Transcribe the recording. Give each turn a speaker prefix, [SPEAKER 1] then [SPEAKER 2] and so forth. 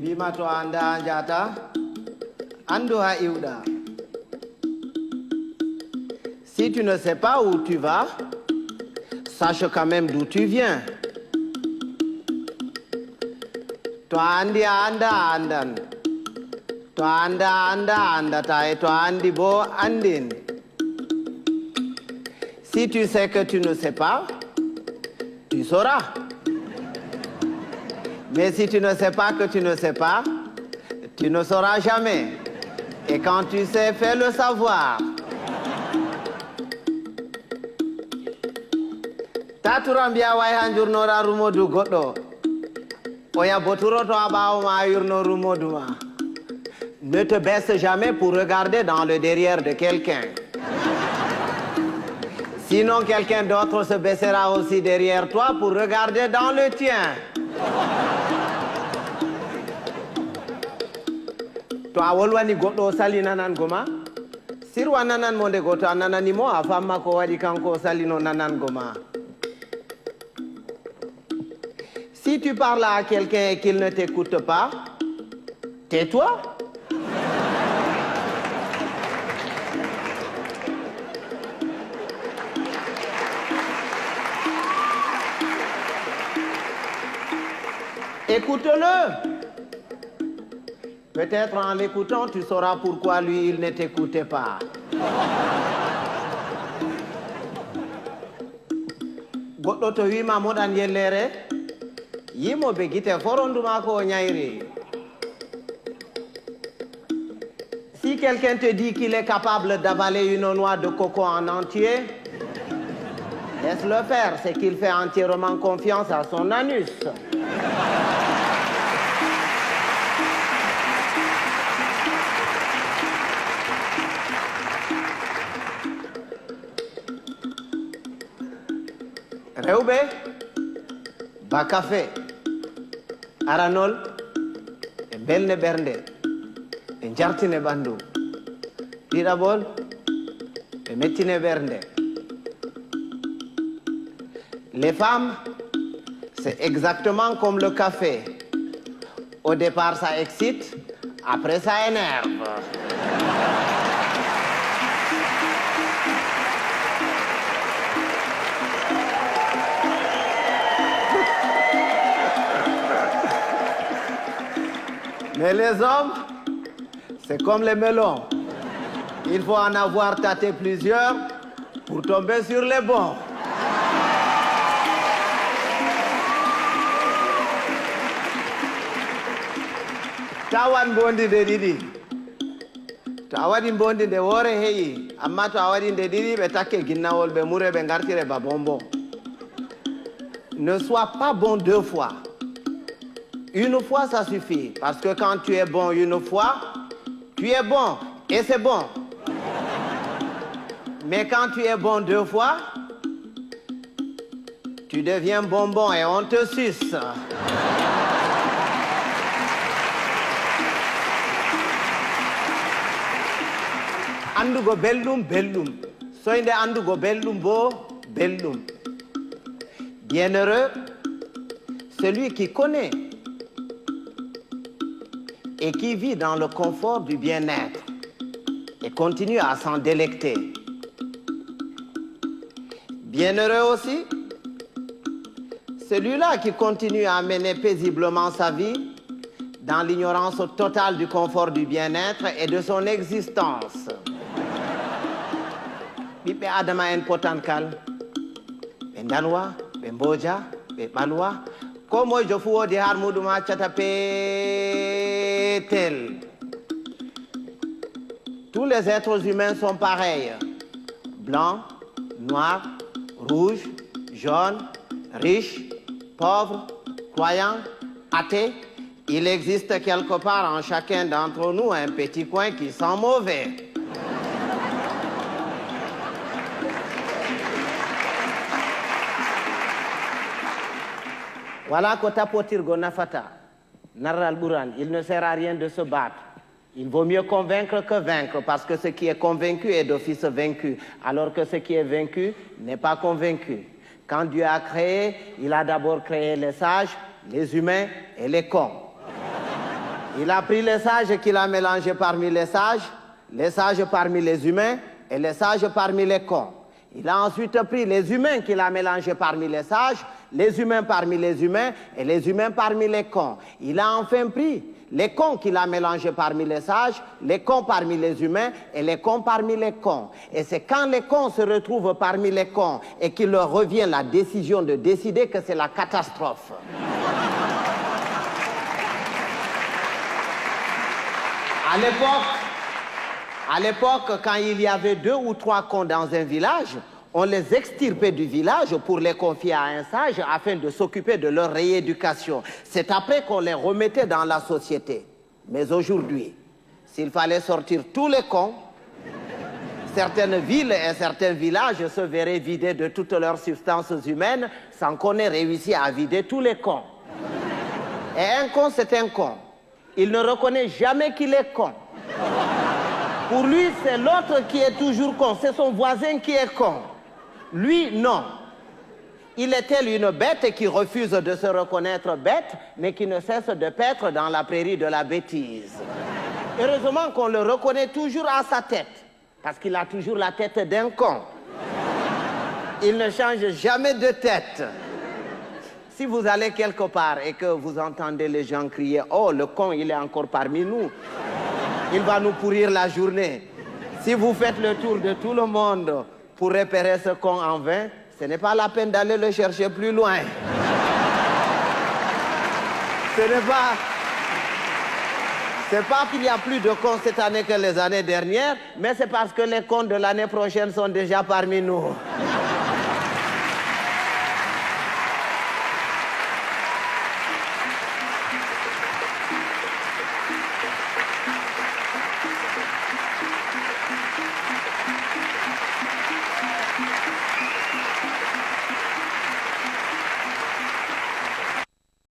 [SPEAKER 1] Bimato anda anjata, ando ha iuda. Si tu ne sais pas où tu vas, sache quand même d'où tu viens. To andi anda andan. To anda andata et to andi bo andin. Si tu sais que tu ne sais pas, tu sauras. Mais si tu ne sais pas que tu ne sais pas, tu ne sauras jamais. Et quand tu sais, fais le savoir. Taturambia way hanjurnora rumodu goddo. Oya boturo to abawo ma yurno rumodu ma. Ne te baisse jamais pour regarder dans le derrière de quelqu'un. Sinon quelqu'un d'autre se baissera aussi derrière toi pour regarder dans le tien. To a wolwani goɗɗo o sali nanango ma sirwa nananmo nde goto a nananimo a famma ko waɗi kanko o salino nanango ma. Si tu parles à quelqu'un et qu'il ne t'écoute pas, tais-toi. Écoute-le. Peut-être en l'écoutant, tu sauras pourquoi lui, il ne t'écoutait pas. Goɗɗo to wima moɗan yellere, yimoɓe guite foronduma ko ñayri. Si quelqu'un te dit qu'il est capable d'avaler une noix de coco en entier, laisse-le faire, c'est qu'il fait entièrement confiance à son anus. Rewɓe ba café aranol e belne ɓernde e jartine ɓandu ɗiɗaɓol e mettine ɓernde. Les femmes, c'est exactement comme le café. Au départ ça excite, après ça énerve. Mais les hommes, c'est comme les melons. Il faut en avoir tâté plusieurs pour tomber sur les bons. Tawan bondi de didi. To a waɗi bondi nde woore heƴi, amma to a waɗi nde ɗiɗi ɓe takke ginnawol ɓe mure ɓe gartire ba bonbon. Ne sois pas bon deux fois. Une fois, ça suffit. Parce que quand tu es bon une fois, tu es bon. Et c'est bon. Mais quand tu es bon deux fois, tu deviens bonbon et on te suce. Andugo belɗum, belɗum. Soyde andugo belɗum bo, belɗum. Bienheureux, celui qui connaît et qui vit dans le confort du bien-être et continue à s'en délecter. Bienheureux aussi, celui-là qui continue à mener paisiblement sa vie dans l'ignorance totale du confort du bien-être et de son existence. Ɓiɓɓe adama en potankal, ɓe danwa, ɓe mboja, ɓe ɓalwa, ko moyjo fu woodi har muɗum accata peetel. Tous les êtres humains sont pareils. Blancs, noirs, rouges, jaunes, riches, pauvres, croyants, athées. Il existe quelque part en chacun d'entre nous un petit coin qui sent mauvais. Voilà ko tapotirgo nafata. Narral ɓuran, il ne sert à rien de se battre. Il vaut mieux convaincre que vaincre, parce que ce qui est convaincu est d'office vaincu, alors que ce qui est vaincu n'est pas convaincu. Quand Dieu a créé, il a d'abord créé les sages, les humains et les cons. Il a pris les sages qu'il a mélangés parmi les sages parmi les humains et les sages parmi les cons. Il a ensuite pris les humains qu'il a mélangés parmi les humains parmi les humains et les humains parmi les cons. Il a enfin pris les cons qu'il a mélangés parmi les cons parmi les humains et les cons parmi les cons. Et c'est quand les cons se retrouvent parmi les cons et qu'il leur revient la décision de décider que c'est la catastrophe. À l'époque, quand il y avait 2 ou 3 cons dans un village, on les extirpait du village pour les confier à un sage afin de s'occuper de leur rééducation. C'est après qu'on les remettait dans la société. Mais aujourd'hui, s'il fallait sortir tous les cons, certaines villes et certains villages se verraient vidés de toutes leurs substances humaines sans qu'on ait réussi à vider tous les cons. Et un con, c'est un con. Il ne reconnaît jamais qu'il est con. Pour lui, c'est l'autre qui est toujours con. C'est son voisin qui est con. Lui, non. Il est tel une bête qui refuse de se reconnaître bête, mais qui ne cesse de paître dans la prairie de la bêtise. Heureusement qu'on le reconnaît toujours à sa tête, parce qu'il a toujours la tête d'un con. Il ne change jamais de tête. Si vous allez quelque part et que vous entendez les gens crier « Oh, le con, il est encore parmi nous », il va nous pourrir la journée. Si vous faites le tour de tout le monde pour repérer ce con en vain, ce n'est pas la peine d'aller le chercher plus loin. C'est pas qu'il y a plus de cons cette année que les années dernières, mais c'est parce que les cons de l'année prochaine sont déjà parmi nous.